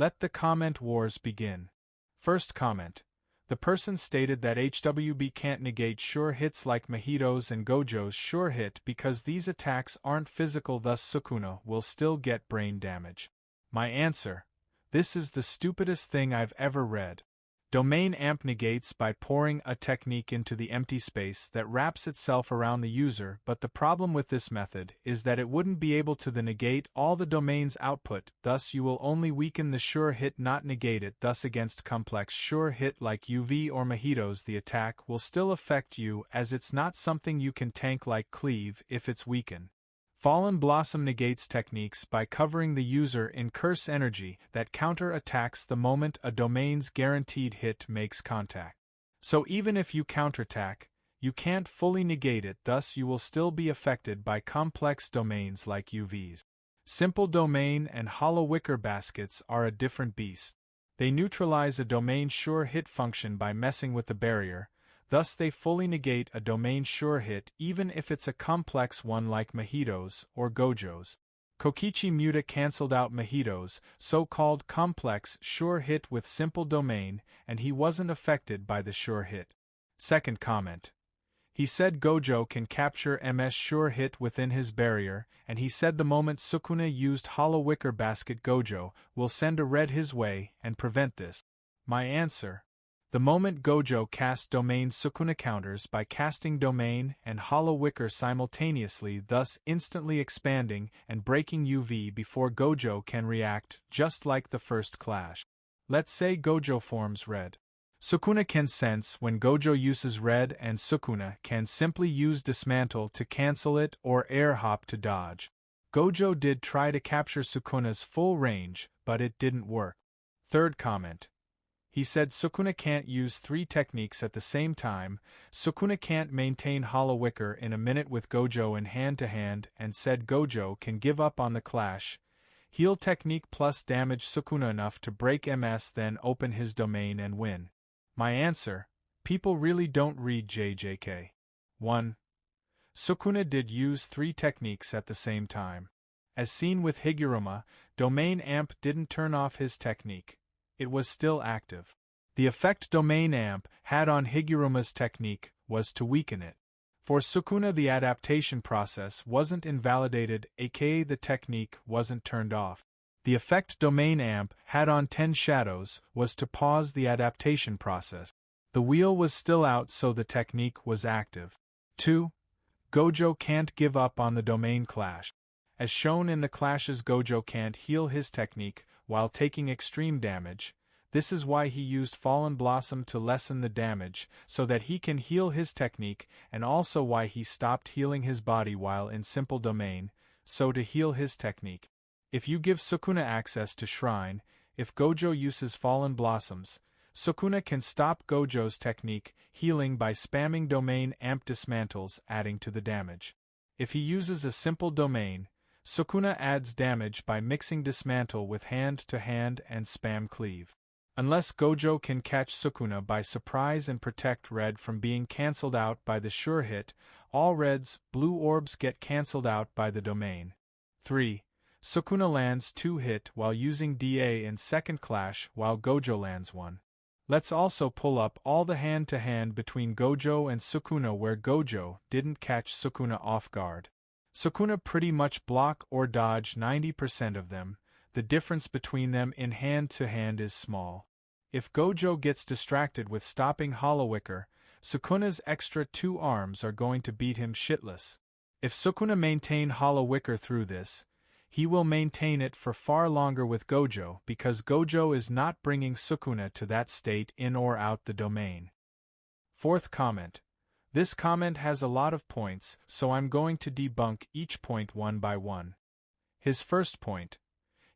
Let the comment wars begin. First comment. The person stated that HWB can't negate sure hits like Mahito's and Gojo's sure hit because these attacks aren't physical, thus Sukuna will still get brain damage. My answer: this is the stupidest thing I've ever read. Domain amp negates by pouring a technique into the empty space that wraps itself around the user, but the problem with this method is that it wouldn't be able to negate all the domain's output, thus you will only weaken the sure hit, not negate it. Thus against complex sure hit like UV or Mahito's, the attack will still affect you as it's not something you can tank like cleave if it's weakened. Fallen Blossom negates techniques by covering the user in curse energy that counter-attacks the moment a domain's guaranteed hit makes contact. So even if you counterattack, you can't fully negate it, thus you will still be affected by complex domains like UVs. Simple domain and hollow wicker baskets are a different beast. They neutralize a domain's sure hit function by messing with the barrier. Thus they fully negate a domain sure hit even if it's a complex one like Mahito's or Gojo's. Kokichi Muta cancelled out Mahito's so-called complex sure hit with simple domain, and he wasn't affected by the sure hit. Second comment. He said Gojo can capture MS sure hit within his barrier, and he said the moment Sukuna used hollow wicker basket, Gojo will send a red his way and prevent this. My answer: the moment Gojo casts domain, Sukuna counters by casting domain and hollow wicker simultaneously, thus instantly expanding and breaking UV before Gojo can react, just like the first clash. Let's say Gojo forms red. Sukuna can sense when Gojo uses red, and Sukuna can simply use dismantle to cancel it or air hop to dodge. Gojo did try to capture Sukuna's full range, but it didn't work. Third comment. He said Sukuna can't use 3 techniques at the same time. Sukuna can't maintain hollow wicker in a minute with Gojo in hand-to-hand, and said Gojo can give up on the clash. Heal technique plus damage Sukuna enough to break MS, then open his domain and win. My answer: people really don't read JJK. 1. Sukuna did use 3 techniques at the same time. As seen with Higuruma, domain amp didn't turn off his technique. It was still active. The effect domain amp had on Higuruma's technique was to weaken it. For Sukuna, the adaptation process wasn't invalidated, aka the technique wasn't turned off. The effect domain amp had on 10 Shadows was to pause the adaptation process. The wheel was still out, so the technique was active. 2. Gojo can't give up on the domain clash. As shown in the clashes, Gojo can't heal his technique while taking extreme damage. This is why he used Fallen Blossom to lessen the damage, so that he can heal his technique, and also why he stopped healing his body while in simple domain, so to heal his technique. If you give Sukuna access to Shrine, if Gojo uses Fallen Blossoms, Sukuna can stop Gojo's technique healing by spamming domain amp dismantles, adding to the damage. If he uses a simple domain, Sukuna adds damage by mixing dismantle with hand-to-hand and spam cleave. Unless Gojo can catch Sukuna by surprise and protect red from being cancelled out by the sure hit, all red's blue orbs get cancelled out by the domain. 3. Sukuna lands 2 hit while using DA in second clash while Gojo lands 1. Let's also pull up all the hand-to-hand between Gojo and Sukuna where Gojo didn't catch Sukuna off guard. Sukuna pretty much block or dodge 90% of them. The difference between them in hand-to-hand is small. If Gojo gets distracted with stopping hollow wicker, Sukuna's extra 2 arms are going to beat him shitless. If Sukuna maintain hollow wicker through this, he will maintain it for far longer with Gojo because Gojo is not bringing Sukuna to that state in or out the domain. Fourth comment. This comment has a lot of points, so I'm going to debunk each point one by one. His first point.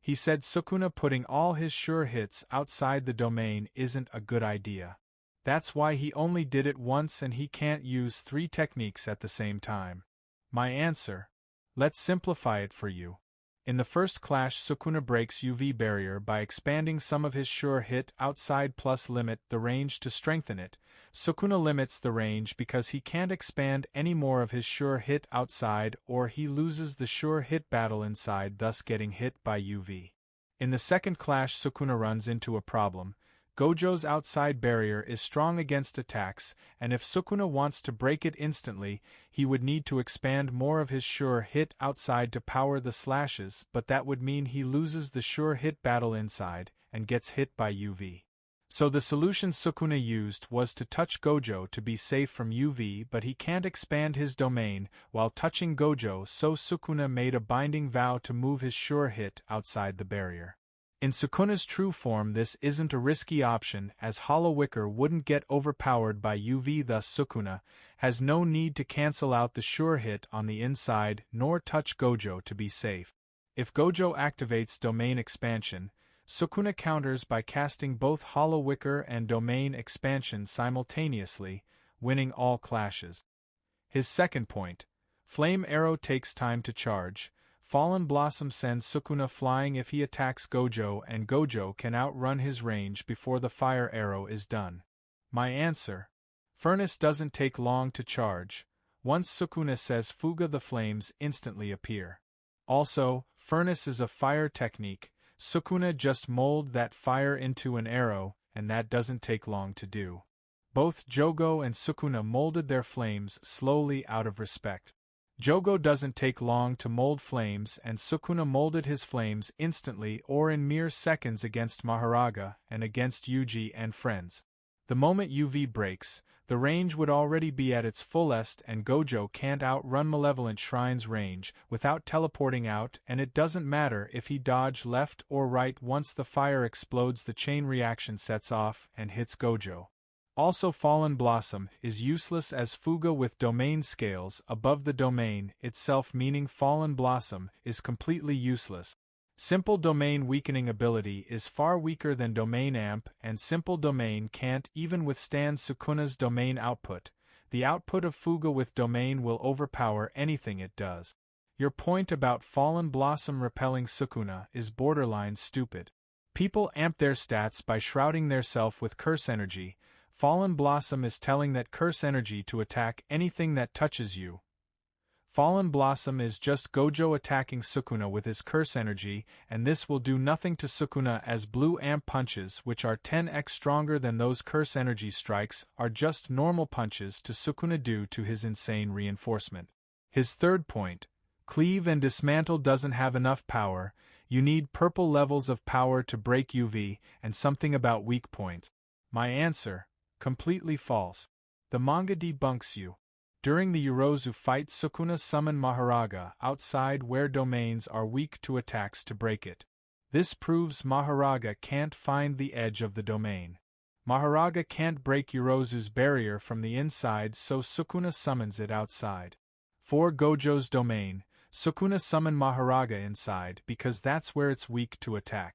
He said Sukuna putting all his sure hits outside the domain isn't a good idea. That's why he only did it once and he can't use 3 techniques at the same time. My answer. Let's simplify it for you. In the first clash, Sukuna breaks UV barrier by expanding some of his sure hit outside plus limit the range to strengthen it. Sukuna limits the range because he can't expand any more of his sure hit outside or he loses the sure hit battle inside, thus getting hit by UV. In the second clash, Sukuna runs into a problem. Gojo's outside barrier is strong against attacks, and if Sukuna wants to break it instantly, he would need to expand more of his sure hit outside to power the slashes, but that would mean he loses the sure hit battle inside, and gets hit by UV. So the solution Sukuna used was to touch Gojo to be safe from UV, but he can't expand his domain while touching Gojo, so Sukuna made a binding vow to move his sure hit outside the barrier. In Sukuna's true form, this isn't a risky option, as Hollow Wicker wouldn't get overpowered by UV, thus Sukuna has no need to cancel out the sure hit on the inside nor touch Gojo to be safe. If Gojo activates domain expansion, Sukuna counters by casting both Hollow Wicker and domain expansion simultaneously, winning all clashes. His second point, Flame Arrow, takes time to charge. Fallen Blossom sends Sukuna flying if he attacks Gojo, and Gojo can outrun his range before the fire arrow is done. My answer: Furnace doesn't take long to charge. Once Sukuna says Fuga, the flames instantly appear. Also, Furnace is a fire technique. Sukuna just mold that fire into an arrow, and that doesn't take long to do. Both Jogo and Sukuna molded their flames slowly out of respect. Jogo doesn't take long to mold flames, and Sukuna molded his flames instantly or in mere seconds against Maharaga and against Yuji and friends. The moment UV breaks, the range would already be at its fullest, and Gojo can't outrun Malevolent Shrine's range without teleporting out, and it doesn't matter if he dodge left or right. Once the fire explodes, the chain reaction sets off and hits Gojo. Also, Fallen Blossom is useless as Fuga with domain scales above the domain itself, meaning Fallen Blossom is completely useless. Simple Domain weakening ability is far weaker than Domain Amp, and Simple Domain can't even withstand Sukuna's domain output. The output of Fuga with domain will overpower anything it does. Your point about Fallen Blossom repelling Sukuna is borderline stupid. People amp their stats by shrouding theirself with curse energy. Fallen Blossom is telling that curse energy to attack anything that touches you. Fallen Blossom is just Gojo attacking Sukuna with his curse energy, and this will do nothing to Sukuna, as blue amp punches, which are 10x stronger than those curse energy strikes, are just normal punches to Sukuna due to his insane reinforcement. His third point, Cleave and Dismantle doesn't have enough power. You need purple levels of power to break UV, and something about weak points. My answer: completely false. The manga debunks you. During the Yorozu fight, Sukuna summoned Maharaga outside where domains are weak to attacks to break it. This proves Maharaga can't find the edge of the domain. Maharaga can't break Yorozu's barrier from the inside, so Sukuna summons it outside. For Gojo's domain, Sukuna summoned Maharaga inside because that's where it's weak to attack.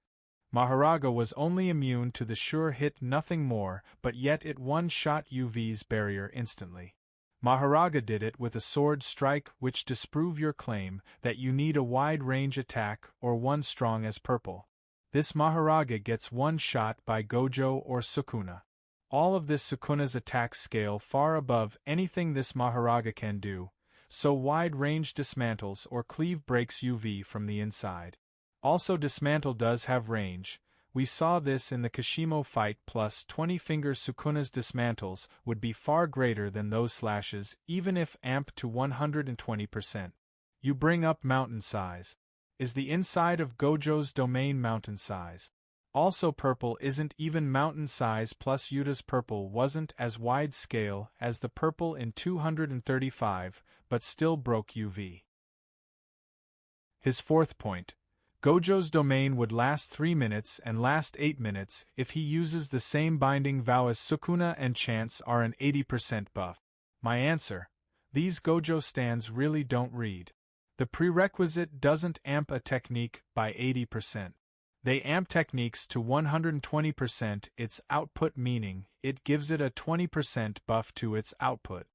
Maharaga was only immune to the sure hit, nothing more, but yet it one-shot UV's barrier instantly. Maharaga did it with a sword strike, which disprove your claim that you need a wide-range attack or one strong as purple. This Maharaga gets one shot by Gojo or Sukuna. All of this Sukuna's attack scale far above anything this Maharaga can do, so wide-range dismantles or cleave breaks UV from the inside. Also, Dismantle does have range. We saw this in the Kashimo fight, plus 20-finger Sukuna's dismantles would be far greater than those slashes, even if amped to 120%. You bring up mountain size. Is the inside of Gojo's domain mountain size? Also, purple isn't even mountain size, plus Yuta's purple wasn't as wide scale as the purple in 235, but still broke UV. His fourth point: Gojo's domain would last 3 minutes and last 8 minutes if he uses the same binding vow as Sukuna, and chants are an 80% buff. My answer: these Gojo stands really don't read. The prerequisite doesn't amp a technique by 80%. They amp techniques to 120% its output, meaning it gives it a 20% buff to its output.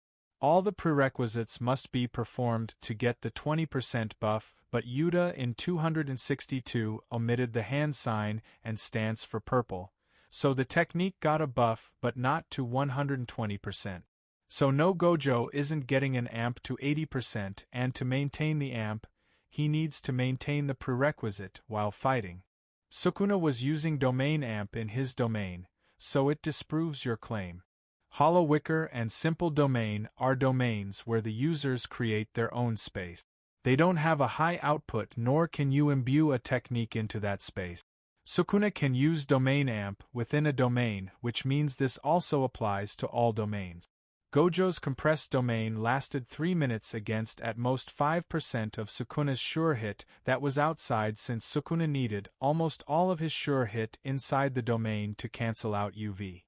All the prerequisites must be performed to get the 20% buff, but Yuta in 262 omitted the hand sign and stance for purple, so the technique got a buff but not to 120%. So no, Gojo isn't getting an amp to 80%, and to maintain the amp, he needs to maintain the prerequisite while fighting. Sukuna was using domain amp in his domain, so it disproves your claim. Hollow Wicker and Simple Domain are domains where the users create their own space. They don't have a high output, nor can you imbue a technique into that space. Sukuna can use domain amp within a domain, which means this also applies to all domains. Gojo's compressed domain lasted 3 minutes against at most 5% of Sukuna's sure hit that was outside, since Sukuna needed almost all of his sure hit inside the domain to cancel out UV.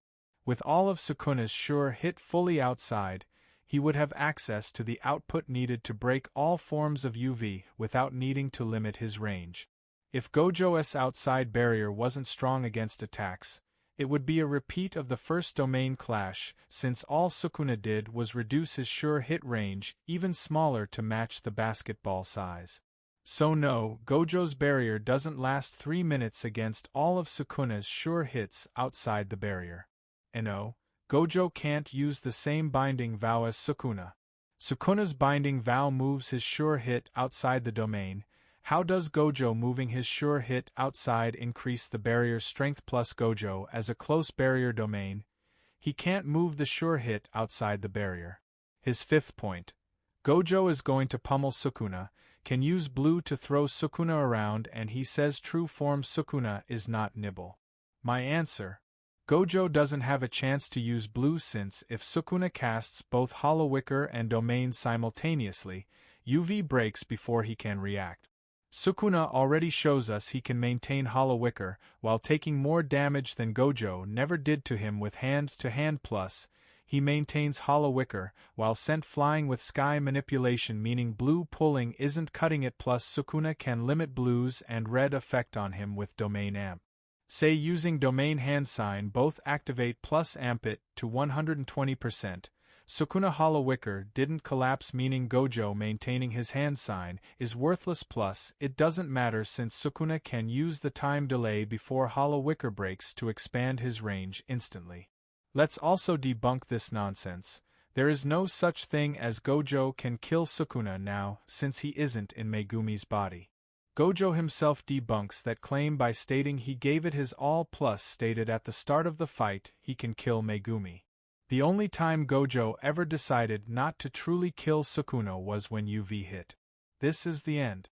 With all of Sukuna's sure hit fully outside, he would have access to the output needed to break all forms of UV without needing to limit his range. If Gojo's outside barrier wasn't strong against attacks, it would be a repeat of the first domain clash, since all Sukuna did was reduce his sure hit range even smaller to match the basketball size. So no, Gojo's barrier doesn't last 3 minutes against all of Sukuna's sure hits outside the barrier. And no, Gojo can't use the same binding vow as Sukuna. Sukuna's binding vow moves his sure hit outside the domain. How does Gojo moving his sure hit outside increase the barrier strength? Plus Gojo as a close barrier domain, he can't move the sure hit outside the barrier. His fifth point: Gojo is going to pummel Sukuna, can use blue to throw Sukuna around, and he says true form Sukuna is not nibble. My answer: Gojo doesn't have a chance to use blue, since if Sukuna casts both Hollow Wicker and Domain simultaneously, UV breaks before he can react. Sukuna already shows us he can maintain Hollow Wicker while taking more damage than Gojo never did to him with hand-to-hand, plus he maintains Hollow Wicker while sent flying with sky manipulation, meaning blue pulling isn't cutting it, plus Sukuna can limit blues and red effect on him with Domain Amp. Say using Domain Hand Sign both activate plus amp it to 120%. Sukuna Hollow Wicker didn't collapse, meaning Gojo maintaining his hand sign is worthless, plus it doesn't matter since Sukuna can use the time delay before Hollow Wicker breaks to expand his range instantly. Let's also debunk this nonsense. There is no such thing as Gojo can kill Sukuna now, since he isn't in Megumi's body. Gojo himself debunks that claim by stating he gave it his all, plus stated at the start of the fight he can kill Megumi. The only time Gojo ever decided not to truly kill Sukuna was when UV hit. This is the end.